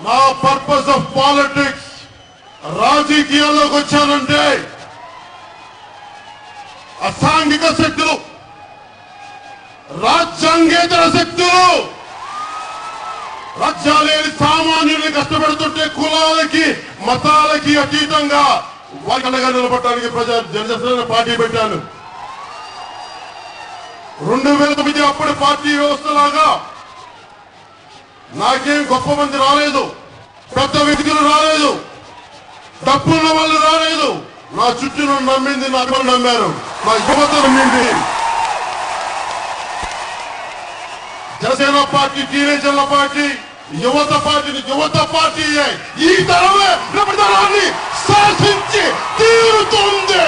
నా purpose of politics రాజకీయాల్లోకి వచ్చానంటే అసాంఘిక శక్తులు, రాజ్యాంగేతర శక్తులు, రాజ్యాలేని సామాన్యుల్ని కష్టపెడుతుంటే కులాలకి మతాలకి అతీతంగా వారికి అండగా నిలబడటానికి జనసేన పార్టీ పెట్టాను. 2009 అప్పటి పార్టీ వ్యవస్థలాగా నాకేం గొప్ప మంది రాలేదు, పెద్ద వ్యక్తులు రాలేదు, డబ్బున్న వాళ్ళు రాలేదు. నా చుట్టూ నమ్మింది నా అభిమానులు నమ్మారు, నా యువత నమ్మింది. జనసేన పార్టీ టీనేజర్ల పార్టీ, యువత పార్టీ ఈ తరమే తరాన్ని శాసించి తీరుతుంది.